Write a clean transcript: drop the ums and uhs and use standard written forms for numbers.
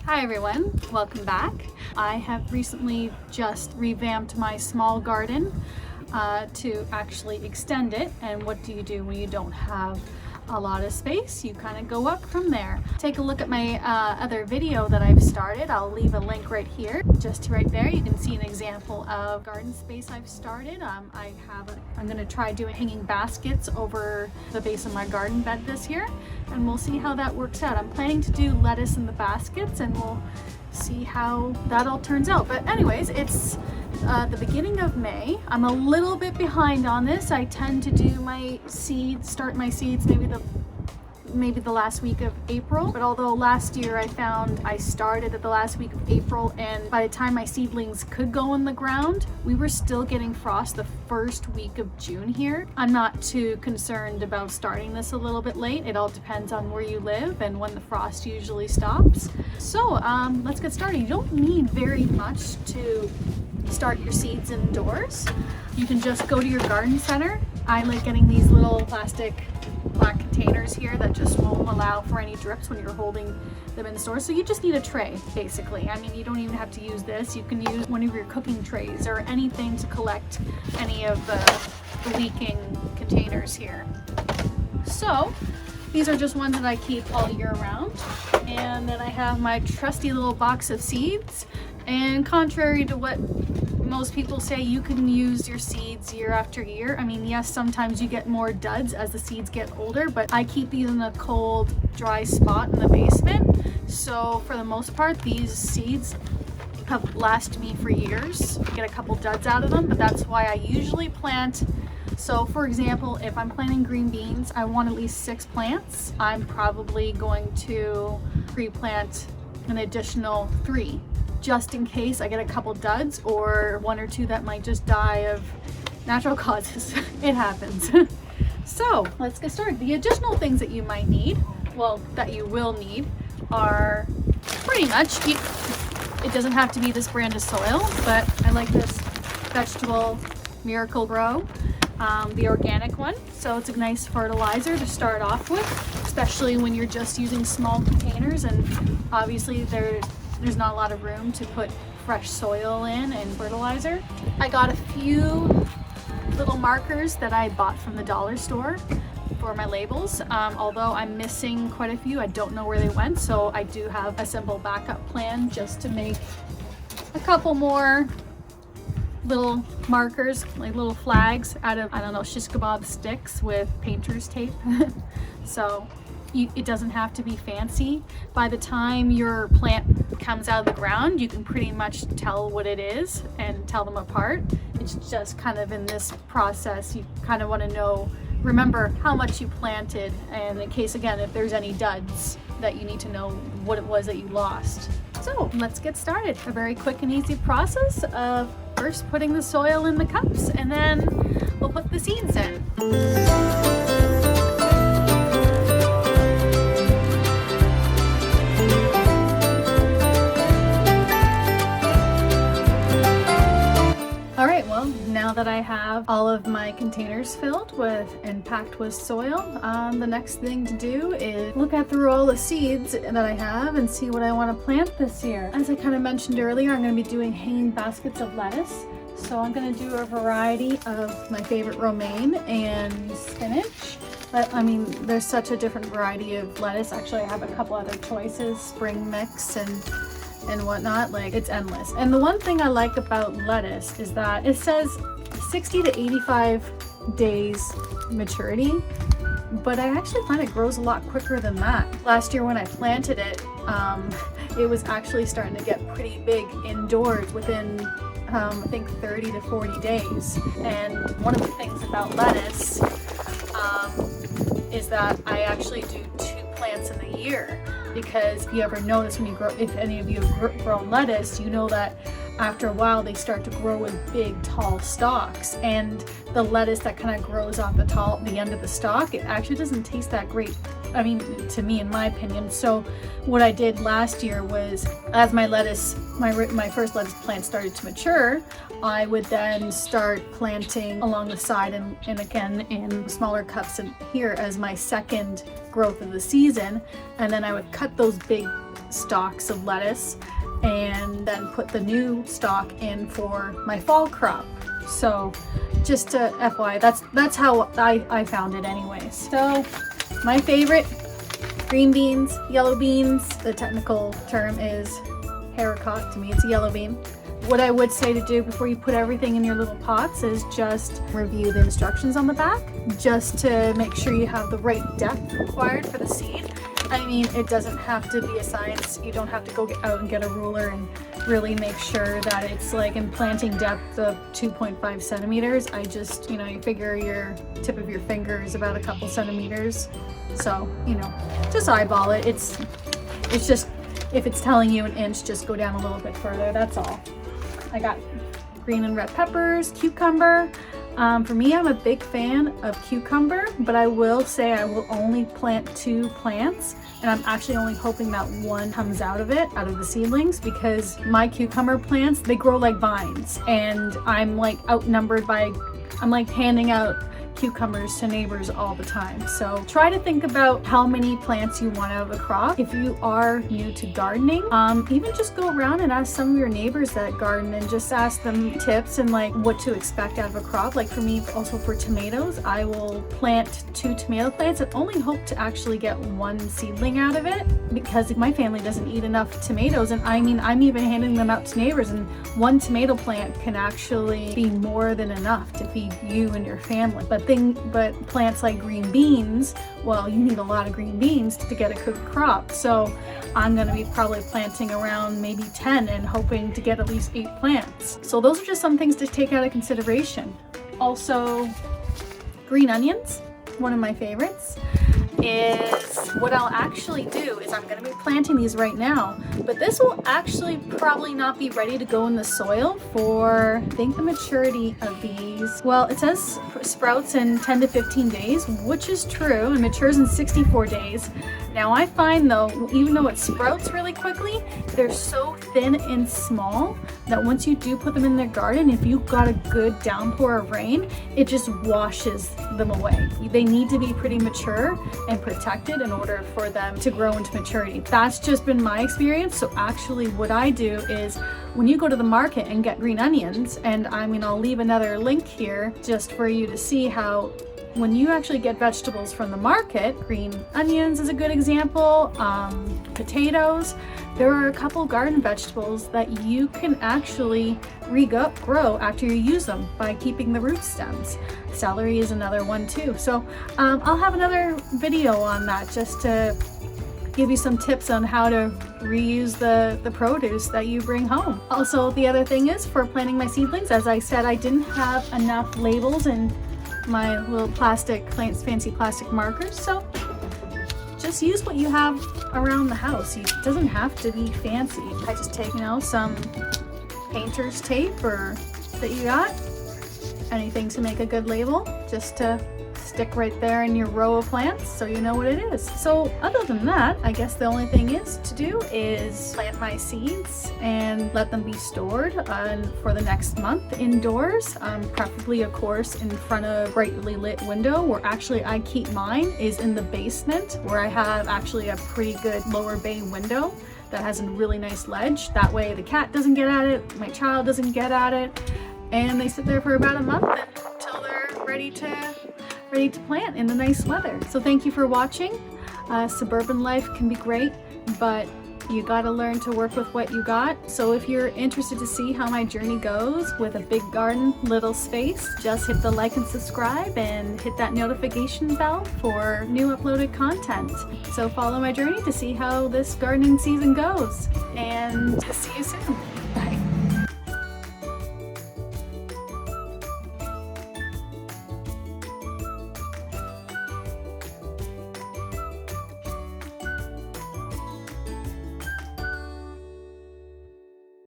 Hi everyone, welcome back. I have recently just revamped my small garden to actually extend it. And what do you do when you don't have a lot of space? You kind of go up from there. Take a look at my other video that I've started. I'll leave a link right here. Just right there, you can see an example of garden space I've started. I'm going to try doing hanging baskets over the base of my garden bed this year, and we'll see how that works out. I'm planning to do lettuce in the baskets, and we'll see how that all turns out. But anyways, it's the beginning of May. I'm a little bit behind on this. I tend to do my seeds, start my seeds maybe the last week of April. But although last year I found I started at the last week of April, and by the time my seedlings could go in the ground, we were still getting frost the first week of June here. I'm not too concerned about starting this a little bit late. It all depends on where you live and when the frost usually stops. So let's get started. You don't need very much to start your seeds indoors. You can just go to your garden center. I like getting these little plastic black containers here that just won't allow for any drips when you're holding them in the store. So you just need a tray, basically. I mean, you don't even have to use this. You can use one of your cooking trays or anything to collect any of the leaking containers here. So these are just ones that I keep all year round. And then I have my trusty little box of seeds. And contrary to what most people say, you can use your seeds year after year. I mean, yes, sometimes you get more duds as the seeds get older, but I keep these in a cold, dry spot in the basement. So for the most part, these seeds have lasted me for years. I get a couple duds out of them, but that's why I usually plant. So for example, if I'm planting green beans, I want at least 6 plants. I'm probably going to pre-plant an additional 3. Just in case I get a couple duds or 1 or 2 that might just die of natural causes. It happens. So let's get started. The additional things that you might need, well, that you will need, are pretty much, it doesn't have to be this brand of soil, but I like this Vegetable Miracle Grow, the organic one. So it's a nice fertilizer to start off with, especially when you're just using small containers, and obviously there's not a lot of room to put fresh soil in and fertilizer. I got a few little markers that I bought from the dollar store for my labels. Although I'm missing quite a few, I don't know where they went, so I do have a simple backup plan just to make a couple more little markers, like little flags out of, I don't know, shish kebab sticks with painter's tape. So it doesn't have to be fancy. By the time your plant comes out of the ground, you can pretty much tell what it is and tell them apart. It's just kind of in this process, you kind of want to remember how much you planted, and in case, again, if there's any duds, that you need to know what it was that you lost. So let's get started. A very quick and easy process of first putting the soil in the cups, and then we'll put the seeds in. Now that I have all of my containers filled with and packed with soil, the next thing to do is look at through all the seeds that I have and see what I want to plant this year. As I kind of mentioned earlier, I'm going to be doing hanging baskets of lettuce. So I'm going to do a variety of my favorite romaine and spinach. But I mean, there's such a different variety of lettuce. Actually, I have a couple other choices, spring mix and whatnot. Like, it's endless. And the one thing I like about lettuce is that it says 60 to 85 days maturity, but I actually find it grows a lot quicker than that. Last year when I planted it, it was actually starting to get pretty big indoors within I think 30 to 40 days. And one of the things about lettuce is that I actually do 2 plants in the year. Because if you ever notice when you grow, if any of you have grown lettuce, you know that after a while they start to grow in big tall stalks, and the lettuce that kind of grows off the end of the stalk, it actually doesn't taste that great. I mean, to me, in my opinion. So what I did last year was, as my first lettuce plant started to mature, I would then start planting along the side and again in smaller cups in here as my second growth of the season, and then I would cut those big stalks of lettuce and then put the new stalk in for my fall crop. So just to FYI, that's how I found it anyways. So my favorite, green beans, yellow beans. The technical term is haricot. To me, it's a yellow bean. What I would say to do before you put everything in your little pots is just review the instructions on the back, just to make sure you have the right depth required for the seed. I mean, it doesn't have to be a science. You don't have to go out and get a ruler and really make sure that it's like in planting depth of 2.5 centimeters. I just, you figure your tip of your finger is about a couple centimeters. So, just eyeball it. It's just, if it's telling you an inch, just go down a little bit further. That's all. I got green and red peppers, cucumber. For me, I'm a big fan of cucumber, but I will say I will only plant 2 plants, and I'm actually only hoping that one comes out of the seedlings, because my cucumber plants, they grow like vines, and I'm like outnumbered by, I'm like handing out cucumbers to neighbors all the time. So try to think about how many plants you want out of a crop. If you are new to gardening, even just go around and ask some of your neighbors that garden and just ask them tips and like what to expect out of a crop. Like for me, also for tomatoes, I will plant 2 tomato plants and only hope to actually get 1 seedling out of it, because my family doesn't eat enough tomatoes, and I mean, I'm even handing them out to neighbors, and 1 tomato plant can actually be more than enough to feed you and your family. But plants like green beans, well, you need a lot of green beans to get a good crop. So I'm going to be probably planting around maybe 10 and hoping to get at least 8 plants. So those are just some things to take out of consideration. Also, green onions, one of my favorites, is what I'll actually do is I'm going to be planting these right now, but this will actually probably not be ready to go in the soil for, I think, the maturity of these. Well, it says sprouts in 10 to 15 days, which is true, and matures in 64 days. Now I find though, even though it sprouts really quickly, they're so thin and small that once you do put them in the garden, if you've got a good downpour of rain, it just washes them away. They need to be pretty mature and protected in order for them to grow into maturity. That's just been my experience. So actually what I do is when you go to the market and get green onions, and I mean, I'll leave another link here just for you to see how when you actually get vegetables from the market, green onions is a good example, potatoes, there are a couple garden vegetables that you can actually regrow after you use them by keeping the root stems. Celery is another one too. So I'll have another video on that just to give you some tips on how to reuse the produce that you bring home. Also, the other thing is for planting my seedlings, as I said, I didn't have enough labels and my little fancy plastic markers, so just use what you have around the house. It doesn't have to be fancy. I just take, some painter's tape or that you got, anything to make a good label, just to stick right there in your row of plants so you know what it is. So other than that, I guess the only thing to do is plant my seeds and let them be stored for the next month indoors, preferably of course in front of a brightly lit window, where actually I keep mine is in the basement, where I have actually a pretty good lower bay window that has a really nice ledge. That way the cat doesn't get at it, my child doesn't get at it, and they sit there for about a month until they're ready to plant in the nice weather. So thank you for watching. Suburban life can be great, but you gotta learn to work with what you got. So if you're interested to see how my journey goes with a big garden, little space, just hit the like and subscribe and hit that notification bell for new uploaded content. So follow my journey to see how this gardening season goes, and see you soon.